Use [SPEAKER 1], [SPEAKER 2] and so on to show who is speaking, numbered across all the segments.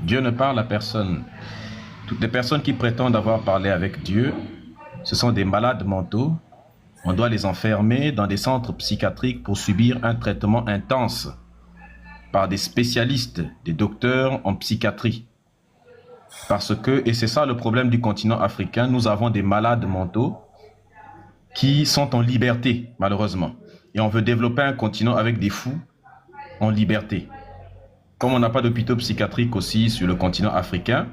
[SPEAKER 1] Dieu ne parle à personne. Toutes les personnes qui prétendent avoir parlé avec Dieu, ce sont des malades mentaux. On doit les enfermer dans des centres psychiatriques pour subir un traitement intense par des spécialistes, des docteurs en psychiatrie. Parce que, et c'est ça le problème du continent africain, nous avons des malades mentaux qui sont en liberté, malheureusement. Et on veut développer un continent avec des fous en liberté. Comme on n'a pas d'hôpitaux psychiatriques aussi sur le continent africain,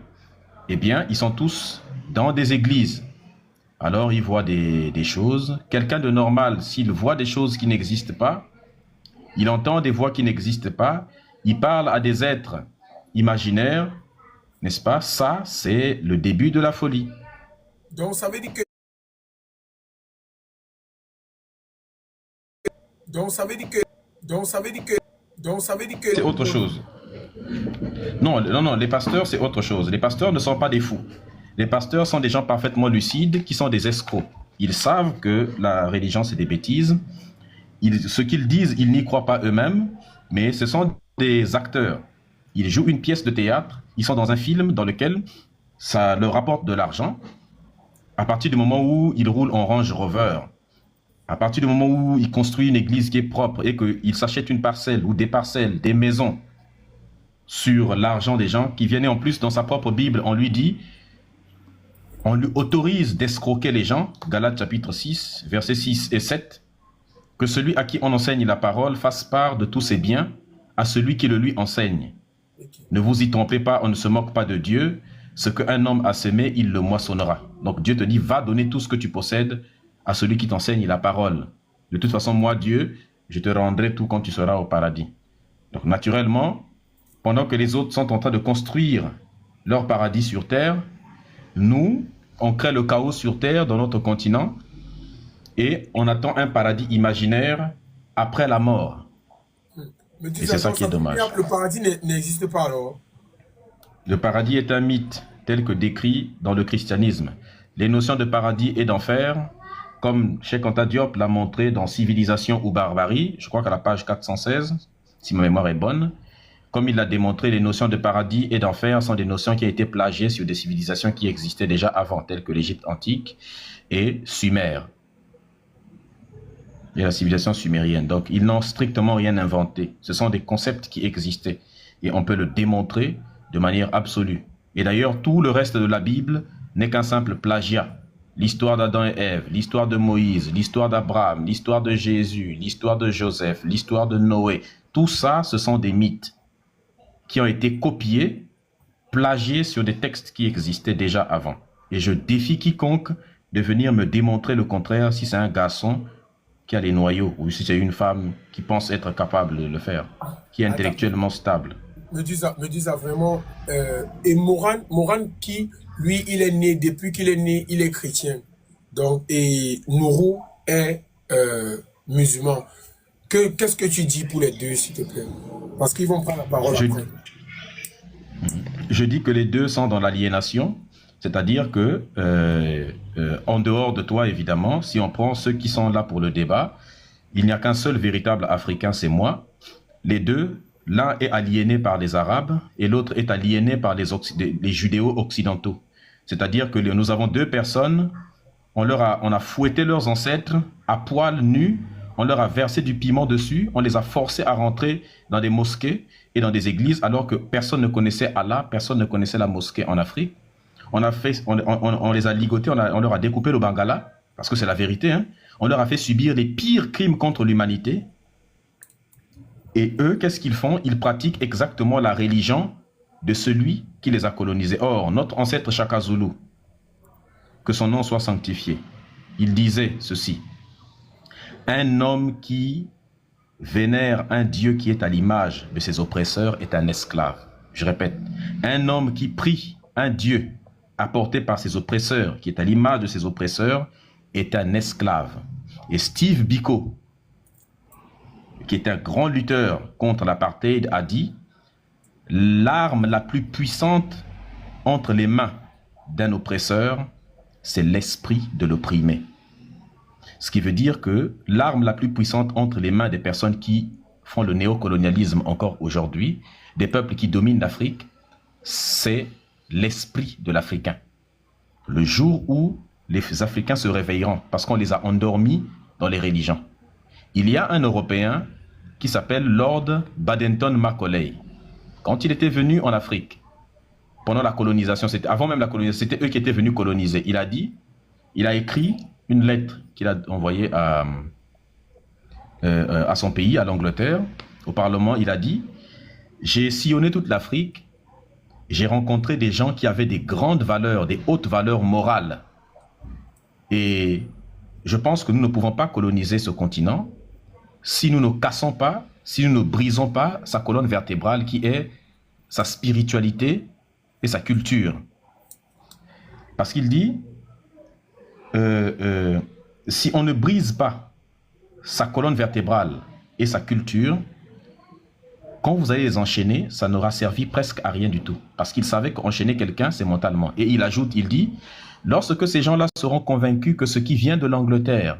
[SPEAKER 1] eh bien, ils sont tous dans des églises. Alors, ils voient des choses. Quelqu'un de normal, s'il voit des choses qui n'existent pas, il entend des voix qui n'existent pas, il parle à des êtres imaginaires, n'est-ce pas? Ça, c'est le début de la folie.
[SPEAKER 2] Donc, ça veut dire que... Donc, ça veut dire que... Donc, ça veut dire que... Donc, ça veut dire que...
[SPEAKER 1] C'est autre chose. Non, non, non, les pasteurs, c'est autre chose. Les pasteurs ne sont pas des fous. Les pasteurs sont des gens parfaitement lucides qui sont des escrocs. Ils savent que la religion, c'est des bêtises. Ce qu'ils disent, ils n'y croient pas eux-mêmes, mais ce sont des acteurs. Ils jouent une pièce de théâtre, ils sont dans un film dans lequel ça leur rapporte de l'argent. À partir du moment où ils roulent en Range Rover, à partir du moment où ils construisent une église qui est propre et qu'ils s'achètent une parcelle ou des parcelles, des maisons, sur l'argent des gens qui viennent. Et en plus, dans sa propre Bible, on lui dit, on lui autorise d'escroquer les gens, Galates chapitre 6, versets 6 et 7, que celui à qui on enseigne la parole fasse part de tous ses biens à celui qui le lui enseigne. Ne vous y trompez pas, on ne se moque pas de Dieu. Ce qu'un homme a semé, il le moissonnera. Donc Dieu te dit, va donner tout ce que tu possèdes à celui qui t'enseigne la parole. De toute façon, moi, Dieu, je te rendrai tout quand tu seras au paradis. Donc naturellement, pendant que les autres sont en train de construire leur paradis sur terre, nous, on crée le chaos sur terre dans notre continent et on attend un paradis imaginaire après la mort.
[SPEAKER 2] Mais
[SPEAKER 1] Et c'est ça qui est dommage.
[SPEAKER 2] Le paradis n'existe pas alors.
[SPEAKER 1] Le paradis est un mythe tel que décrit dans le christianisme. Les notions de paradis et d'enfer, comme Cheikh Anta Diop l'a montré dans Civilisation ou Barbarie, je crois qu'à la page 416, si ma mémoire est bonne, comme il l'a démontré, les notions de paradis et d'enfer sont des notions qui ont été plagiées sur des civilisations qui existaient déjà avant, telles que l'Égypte antique et Sumer, et la civilisation sumérienne. Donc, ils n'ont strictement rien inventé. Ce sont des concepts qui existaient et on peut le démontrer de manière absolue. Et d'ailleurs, tout le reste de la Bible n'est qu'un simple plagiat. L'histoire d'Adam et Ève, l'histoire de Moïse, l'histoire d'Abraham, l'histoire de Jésus, l'histoire de Joseph, l'histoire de Noé, tout ça, ce sont des mythes qui ont été copiés, plagiés sur des textes qui existaient déjà avant. Et je défie quiconque de venir me démontrer le contraire si c'est un garçon qui a les noyaux ou si c'est une femme qui pense être capable de le faire, qui est intellectuellement stable.
[SPEAKER 2] Me dis ça vraiment. Et Moran qui, lui, il est né, depuis qu'il est né, il est chrétien. Donc, et Nourou est musulman. Qu'est-ce que tu dis pour les deux, s'il te plaît? Parce qu'ils vont prendre la parole après.
[SPEAKER 1] Je dis que les deux sont dans l'aliénation, c'est-à-dire que, en dehors de toi, évidemment, si on prend ceux qui sont là pour le débat, il n'y a qu'un seul véritable Africain, c'est moi. Les deux, l'un est aliéné par les Arabes et l'autre est aliéné par les judéo-occidentaux. C'est-à-dire que nous avons deux personnes, on a fouetté leurs ancêtres à poil nus, on leur a versé du piment dessus, on les a forcés à rentrer dans des mosquées et dans des églises alors que personne ne connaissait Allah, personne ne connaissait la mosquée en Afrique. On les a ligotés, on leur a découpé le bangala, parce que c'est la vérité, hein. On leur a fait subir les pires crimes contre l'humanité. Et eux, qu'est-ce qu'ils font? Ils pratiquent exactement la religion de celui qui les a colonisés. Or, notre ancêtre Shaka Zulu, que son nom soit sanctifié, il disait ceci: un homme qui vénère un Dieu qui est à l'image de ses oppresseurs est un esclave. Je répète, un homme qui prie un Dieu apporté par ses oppresseurs, qui est à l'image de ses oppresseurs, est un esclave. Et Steve Biko, qui est un grand lutteur contre l'apartheid, a dit: l'arme la plus puissante entre les mains d'un oppresseur, c'est l'esprit de l'opprimé. Ce qui veut dire que l'arme la plus puissante entre les mains des personnes qui font le néocolonialisme encore aujourd'hui, des peuples qui dominent l'Afrique, c'est l'esprit de l'Africain. Le jour où les Africains se réveilleront, parce qu'on les a endormis dans les religions. Il y a un Européen qui s'appelle Lord Badenton Macaulay. Quand il était venu en Afrique, pendant la colonisation, avant même la colonisation, c'était eux qui étaient venus coloniser. Il a écrit une lettre qu'il a envoyée à son pays, à l'Angleterre, au Parlement. Il a dit: j'ai sillonné toute l'Afrique, j'ai rencontré des gens qui avaient des grandes valeurs, des hautes valeurs morales. Et je pense que nous ne pouvons pas coloniser ce continent si nous ne cassons pas, si nous ne brisons pas sa colonne vertébrale qui est sa spiritualité et sa culture. Parce qu'il dit, si on ne brise pas sa colonne vertébrale et sa culture, quand vous allez les enchaîner, ça n'aura servi presque à rien du tout. Parce qu'il savait qu'enchaîner quelqu'un, c'est mentalement. Et il ajoute, il dit, lorsque ces gens-là seront convaincus que ce qui vient de l'Angleterre